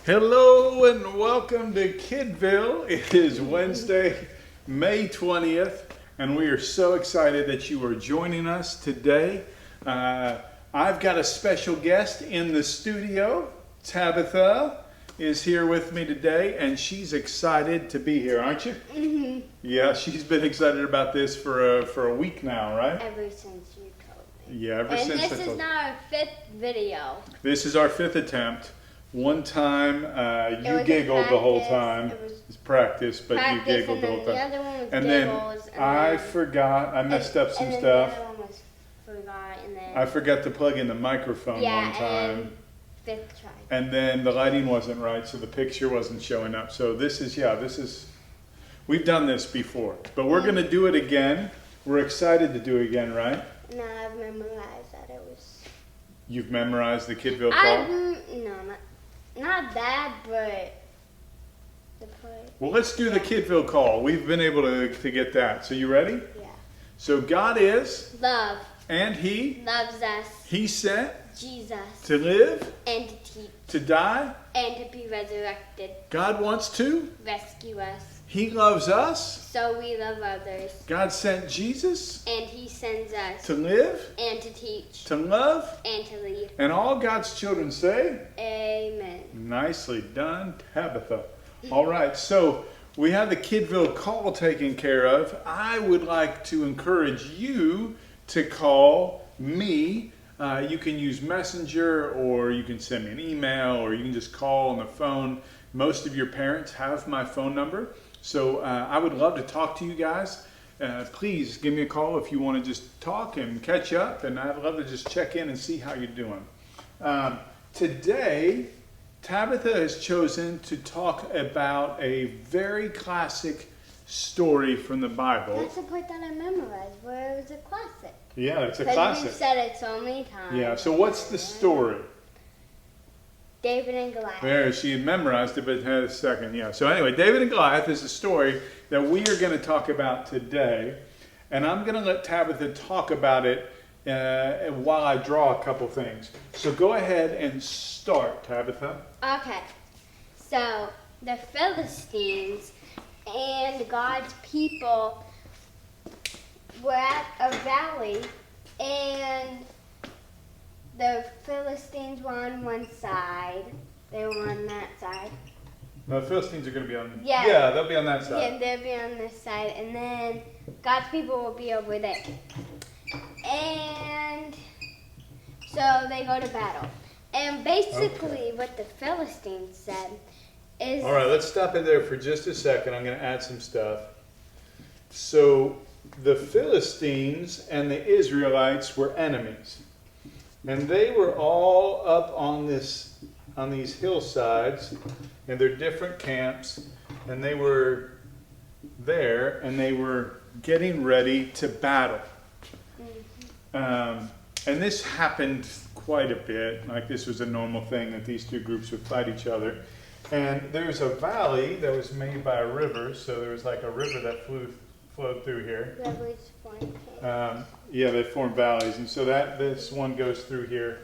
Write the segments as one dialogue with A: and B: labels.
A: Hello and welcome to Kidville. It is Wednesday, May 20th, and we are so excited that you are joining us today. I've got a special guest in the studio. Tabitha is here with me today, and she's excited to be here, aren't you?
B: Mm-hmm.
A: Yeah, she's been excited about this for a week now, right?
B: Ever since you told me.
A: Yeah, ever since I
B: And this
A: told
B: is now our 5th video.
A: This is our 5th attempt. One time you
B: was
A: giggled the whole
B: practice.
A: time.
B: It was
A: It's practice, but you giggled the whole
B: The
A: time.
B: other one was
A: And then
B: giggles,
A: I forgot, I messed up some
B: and then
A: stuff.
B: The other one was forgot, and then
A: I forgot to plug in the microphone one time.
B: and 5th try.
A: And then the lighting wasn't right, so the picture wasn't showing up. So this is, we've done this before, but we're going to do it again. We're excited to do it again, right?
B: Now I've memorized that it was.
A: You've memorized the Kidville call?
B: No, not that, but the part.
A: Well, let's do the Kidville call. We've been able to get that. So you ready?
B: Yeah.
A: So God is,
B: Love.
A: and He
B: Loves us.
A: He sent
B: Jesus.
A: to live,
B: And to teach.
A: to die.
B: And to be resurrected.
A: God wants to.
B: Rescue us.
A: He loves us.
B: So we love others.
A: God sent Jesus
B: And He sends us.
A: to live,
B: And to teach.
A: to love,
B: And to lead.
A: and all God's children say,
B: Amen.
A: nicely done, Tabitha. All right, so we have the Kidville call taken care of. I would like to encourage you to call me. You can use Messenger, or you can send me an email, or you can just call on the phone. Most of your parents have my phone number, so I would love to talk to you guys. Please give me a call if you want to just talk and catch up, and I'd love to just check in and see how you're doing. Today, Tabitha has chosen to talk about a very classic story from the Bible.
B: That's the part that I memorized, where it was a classic.
A: Yeah, it's a
B: Because
A: classic.
B: you've said it so many times.
A: Yeah, so what's the story?
B: David and Goliath.
A: There, she had memorized it, but it had a second. Yeah, so anyway, David and Goliath is a story that we are going to talk about today. And I'm going to let Tabitha talk about it while I draw a couple things. So go ahead and start, Tabitha.
B: Okay, so the Philistines and God's people were at a valley, and the Philistines were on one side. They were on that side.
A: No, the Philistines are going to be on.
B: Yeah.
A: They'll be on that side.
B: Yeah, they'll be on this side, and then God's people will be over there. And so they go to battle. And basically what the Philistines said is...
A: All right, let's stop it there for just a second. I'm going to add some stuff. So the Philistines and the Israelites were enemies. And they were all up on these hillsides in their different camps, and they were there, and they were getting ready to battle. And this happened quite a bit. Like, this was a normal thing that these two groups would fight each other. And there's a valley that was made by a river, so there was like a river that flowed through here. Yeah, they form valleys, and so this one goes through here,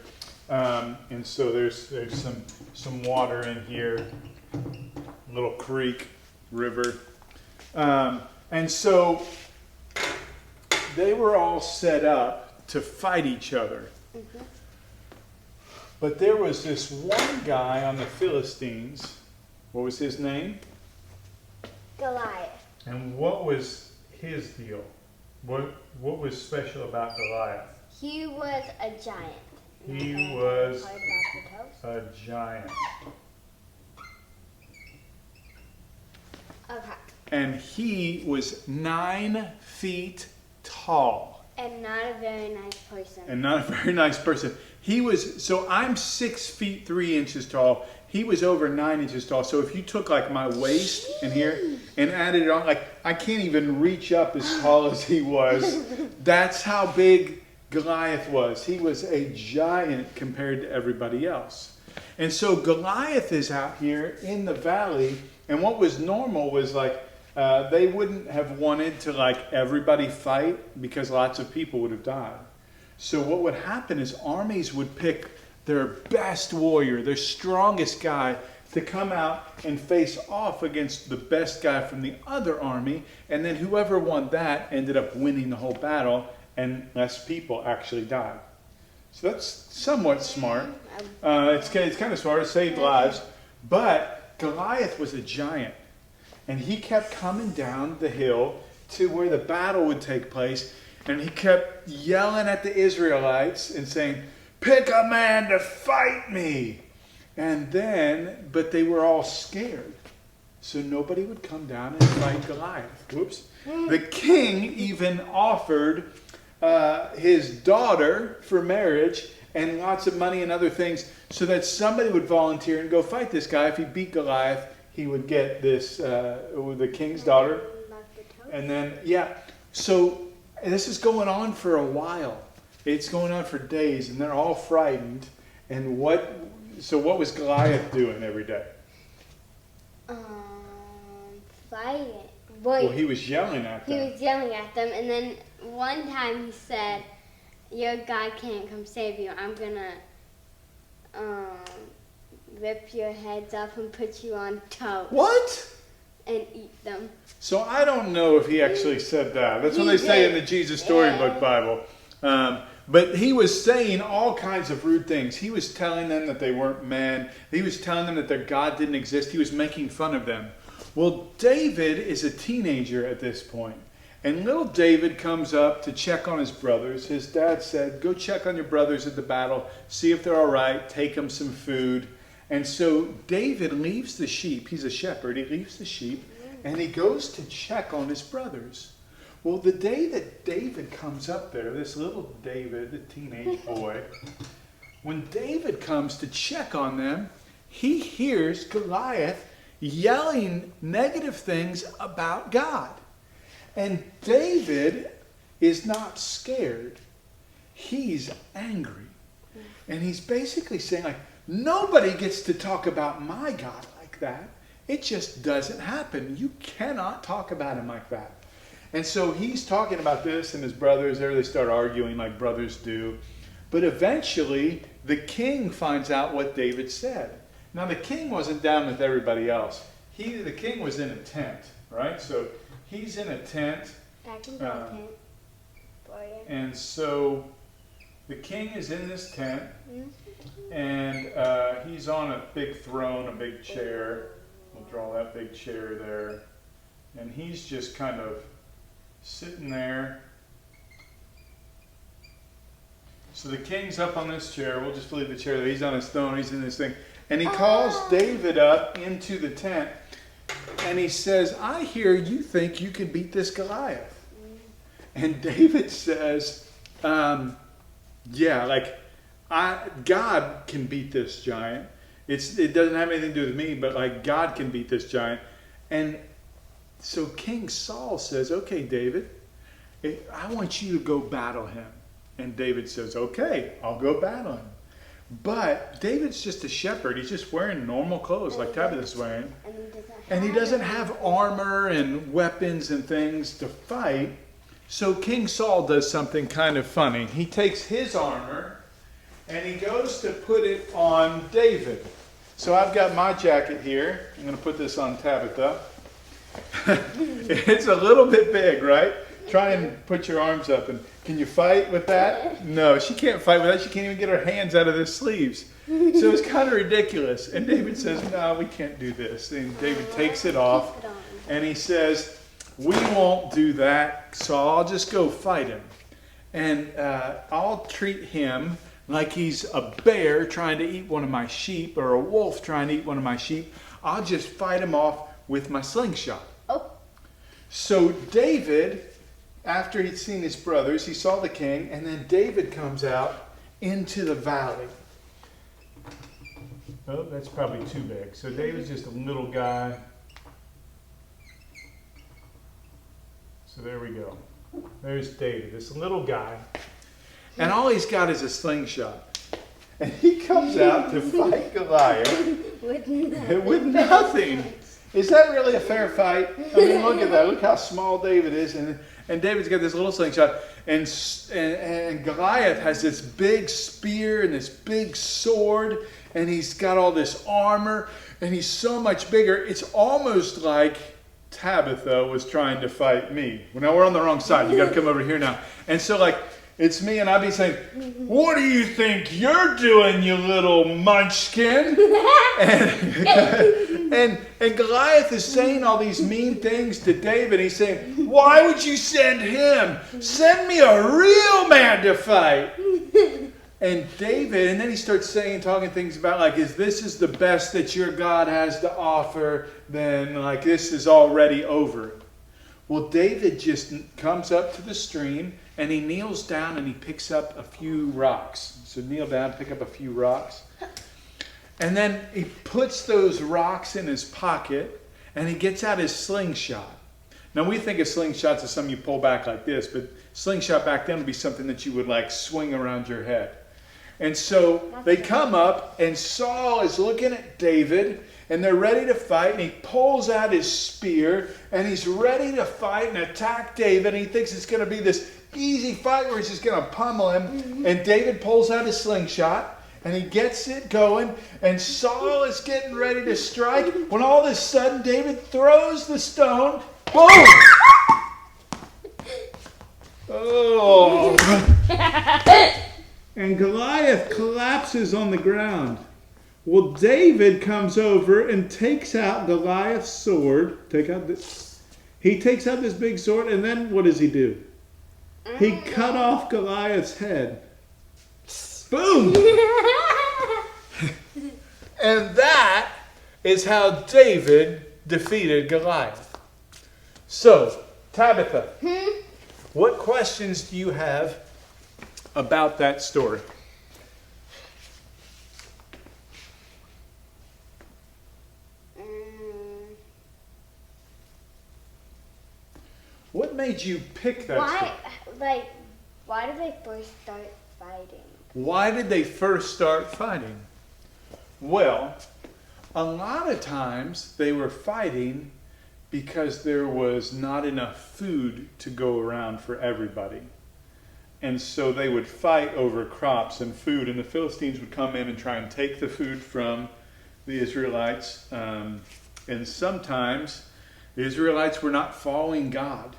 A: and so there's some water in here, little creek, river, and so they were all set up to fight each other.
B: Mm-hmm.
A: But there was this one guy on the Philistines. What was his name?
B: Goliath.
A: And what was his deal? What was special about Goliath?
B: He was a giant.
A: He was
B: Part about the toes.
A: a giant.
B: Okay.
A: And he was 9 feet tall.
B: And not a very nice person.
A: And not a very nice person. So I'm 6 feet 3 inches tall. He was over 9 inches tall. So if you took like my waist in here and added it on, like, I can't even reach up as tall as he was. That's how big Goliath was. He was a giant compared to everybody else. And so Goliath is out here in the valley. And what was normal was like, they wouldn't have wanted to like everybody fight because lots of people would have died. So what would happen is armies would pick their best warrior, their strongest guy, to come out and face off against the best guy from the other army. And then whoever won that ended up winning the whole battle, and less people actually died. So that's somewhat smart. It's kind of smart. It saved lives. But Goliath was a giant. And he kept coming down the hill to where the battle would take place. And he kept yelling at the Israelites and saying, "Pick a man to fight me." And then, but they were all scared. So nobody would come down and fight Goliath. Whoops. The king even offered his daughter for marriage and lots of money and other things so that somebody would volunteer and go fight this guy. If he beat Goliath, he would get this, the king's daughter. And then, so this is going on for a while. It's going on for days, and they're all frightened. And what was Goliath doing every day?
B: Fighting.
A: Well, he was yelling at them.
B: He was yelling at them, and then one time he said, "Your God can't come save you. I'm gonna rip your heads off and put you on toast."
A: What?
B: And eat them.
A: So I don't know if he actually said that. That's what they say in the Jesus Storybook Bible. But he was saying all kinds of rude things. He was telling them that they weren't men. He was telling them that their God didn't exist. He was making fun of them. Well, David is a teenager at this point. And little David comes up to check on his brothers. His dad said, "Go check on your brothers at the battle. See if they're all right. Take them some food." And so David leaves the sheep. He's a shepherd. He leaves the sheep and he goes to check on his brothers. Well, the day that David comes up there, this little David, the teenage boy, when David comes to check on them, he hears Goliath yelling negative things about God. And David is not scared. He's angry. And he's basically saying, like, nobody gets to talk about my God like that. It just doesn't happen. You cannot talk about him like that. And so he's talking about this, and his brothers there, they start arguing like brothers do. But eventually, the king finds out what David said. Now, the king wasn't down with everybody else. The king was in a tent, right? So he's in a tent.
B: I can do a tent for you.
A: And so the king is in this tent, and he's on a big throne, a big chair. We'll draw that big chair there. And he's just kind of sitting there. So the king's up on this chair. We'll just leave the chair there. He's on his throne. He's in this thing. And he calls David up into the tent. And he says, "I hear you think you can beat this Goliath." And David says, God can beat this giant. It doesn't have anything to do with me, but like God can beat this giant. And so King Saul says, "Okay, David, I want you to go battle him." And David says, "Okay, I'll go battle him." But David's just a shepherd. He's just wearing normal clothes like Tabitha's wearing. And he doesn't have armor and weapons and things to fight. So King Saul does something kind of funny. He takes his armor and he goes to put it on David. So I've got my jacket here. I'm going to put this on Tabitha. It's a little bit big, right? Try and put your arms up. And can you fight with that? No, she can't fight with that. She can't even get her hands out of the sleeves. So it's kind of ridiculous. And David says, "No, we can't do this." And David takes it off. And he says, "We won't do that, so I'll just go fight him. And I'll treat him like he's a bear trying to eat one of my sheep or a wolf trying to eat one of my sheep. I'll just fight him off with my slingshot."
B: Oh.
A: So David, after he'd seen his brothers, he saw the king, and then David comes out into the valley. Oh, that's probably too big. So David's just a little guy. So there we go. There's David, this little guy. And all he's got is a slingshot. And he comes out to fight Goliath with nothing. Is that really a fair fight? I mean, look at that. Look how small David is. And David's got this little slingshot. And Goliath has this big spear and this big sword. And he's got all this armor. and he's so much bigger. It's almost like Tabitha was trying to fight me. Well, now we're on the wrong side. You got to come over here now. And so like, it's me, and I'd be saying, "What do you think you're doing, you little munchkin?" And Goliath is saying all these mean things to David. He's saying, "Why would you send him? Send me a real man to fight." And David, and then he starts talking things about like, if this is the best that your God has to offer, then like this is already over. Well, David just comes up to the stream, and he kneels down and he picks up a few rocks. So kneel down, pick up a few rocks. And then he puts those rocks in his pocket, and he gets out his slingshot. Now we think of slingshots as something you pull back like this, but slingshot back then would be something that you would like swing around your head. And so they come up, and Saul is looking at David, and they're ready to fight, and he pulls out his spear, and he's ready to fight and attack David, and he thinks it's going to be this easy fight where he's just going to pummel him. And David pulls out his slingshot, and he gets it going, and Saul is getting ready to strike, when all of a sudden David throws the stone. Boom! Oh! And Goliath collapses on the ground. Well, David comes over and takes out Goliath's sword. He takes out this big sword, and then what does he do? He cut off Goliath's head. Boom! And that is how David defeated Goliath. So, Tabitha, what questions do you have about that story? What made you pick that story?
B: Why did they first start fighting?
A: Why did they first start fighting? Well, a lot of times they were fighting because there was not enough food to go around for everybody. And so they would fight over crops and food, and the Philistines would come in and try and take the food from the Israelites. And sometimes the Israelites were not following God,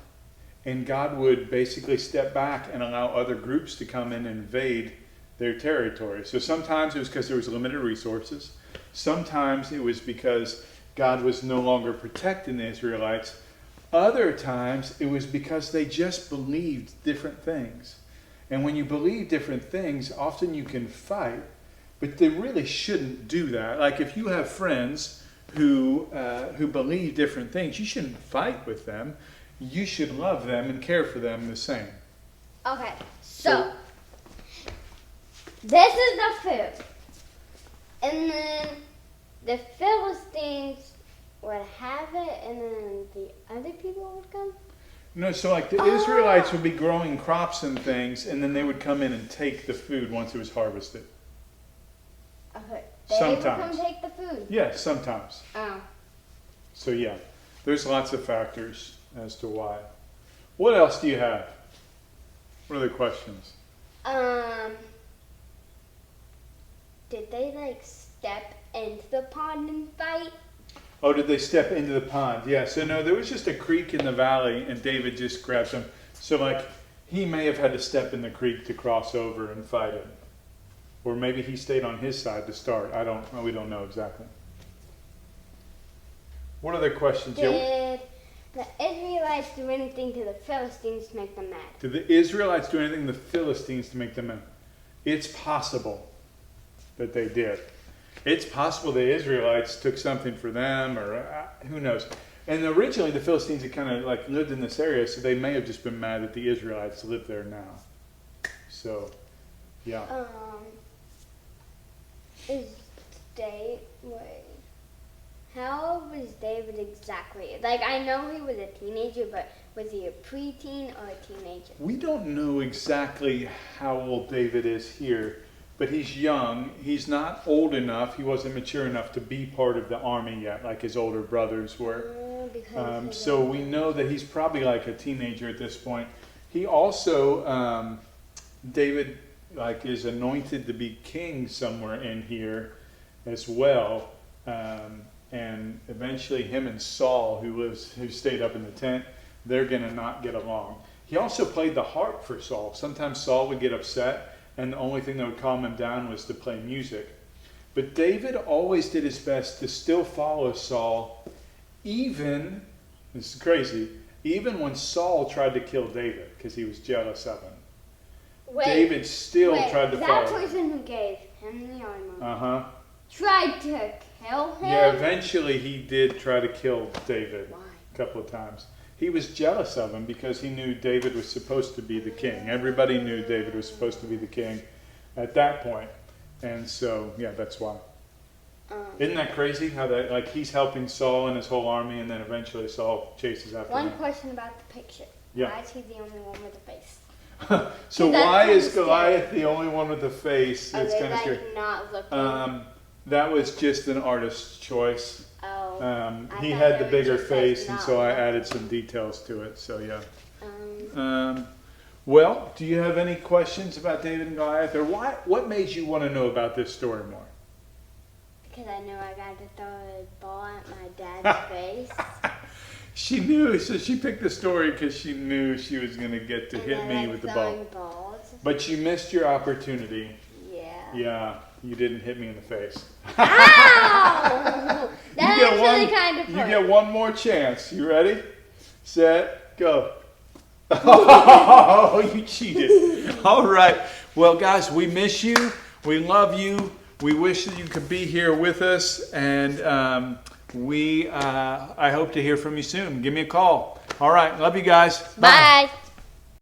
A: and God would basically step back and allow other groups to come in and invade their territory. So sometimes it was because there was limited resources. Sometimes it was because God was no longer protecting the Israelites. Other times it was because they just believed different things. And when you believe different things, often you can fight, but they really shouldn't do that. Like if you have friends who believe different things, you shouldn't fight with them. You should love them and care for them the same.
B: Okay, so this is the food. And then the Philistines would have it, and then the other people would come?
A: No, so like the Israelites would be growing crops and things, and then they would come in and take the food once it was harvested.
B: Okay. They
A: Sometimes.
B: would come take the food?
A: Yeah, sometimes.
B: Oh.
A: So yeah, there's lots of factors as to why. What else do you have? What other questions?
B: Did they step into the pond and fight?
A: Oh, did they step into the pond? Yeah, so no, there was just a creek in the valley, and David just grabbed them. So he may have had to step in the creek to cross over and fight it. Or maybe he stayed on his side to start. We don't know exactly. What other questions?
B: Did the Israelites do anything to the Philistines to make them mad?
A: Did the Israelites do anything to the Philistines to make them mad? It's possible that they did. It's possible the Israelites took something for them, or who knows. And originally the Philistines had kind of lived in this area, so they may have just been mad that the Israelites live there now. So, yeah.
B: How old was David exactly? I know he was a teenager, but was he a preteen or a teenager?
A: We don't know exactly how old David is here, but he's young. He's not old enough. He wasn't mature enough to be part of the army yet, like his older brothers were. So we know that he's probably like a teenager at this point. He also, David, is anointed to be king somewhere in here as well. eventually him and Saul, who stayed up in the tent, they're going to not get along. He also played the harp for Saul. Sometimes Saul would get upset, and the only thing that would calm him down was to play music. But David always did his best to still follow Saul, even, this is crazy, even when Saul tried to kill David because he was jealous of him. David still tried to follow him.
B: That person who gave him the armor. Tried to kill him?
A: Yeah, eventually he did try to kill David.
B: Why?
A: A couple of times. He was jealous of him because he knew David was supposed to be the king. Everybody knew David was supposed to be the king at that point. And so, yeah, that's why. Isn't that crazy how that, like, he's helping Saul and his whole army, and then eventually Saul chases after him.
B: One question about the picture.
A: Yeah.
B: Why is he the only one with a face?
A: So why is Goliath the only one with a face?
B: Are
A: It's
B: they
A: kind of scary.
B: like not looking?
A: That was just an artist's choice.
B: Oh.
A: He
B: thought
A: had
B: they
A: the
B: were
A: bigger
B: just,
A: face,
B: like,
A: and
B: not
A: so I
B: looking.
A: added some details to it. So yeah. Well, do you have any questions about David and Goliath, or what made you want to know about this story more?
B: Because I knew I got to throw a ball at my dad's face.
A: She knew, so she picked the story because she knew she was going to get to
B: And
A: hit
B: I
A: me
B: like
A: with the
B: throwing
A: ball.
B: balls.
A: But you missed your opportunity.
B: Yeah.
A: Yeah, you didn't hit me in the face.
B: Ow! That actually kind of
A: You
B: hurt.
A: get one more chance. You ready? Set, go. Oh, you cheated. All right. Well, guys, we miss you. We love you. We wish that you could be here with us. And I hope to hear from you soon. Give me a call. All right. Love you guys.
B: Bye.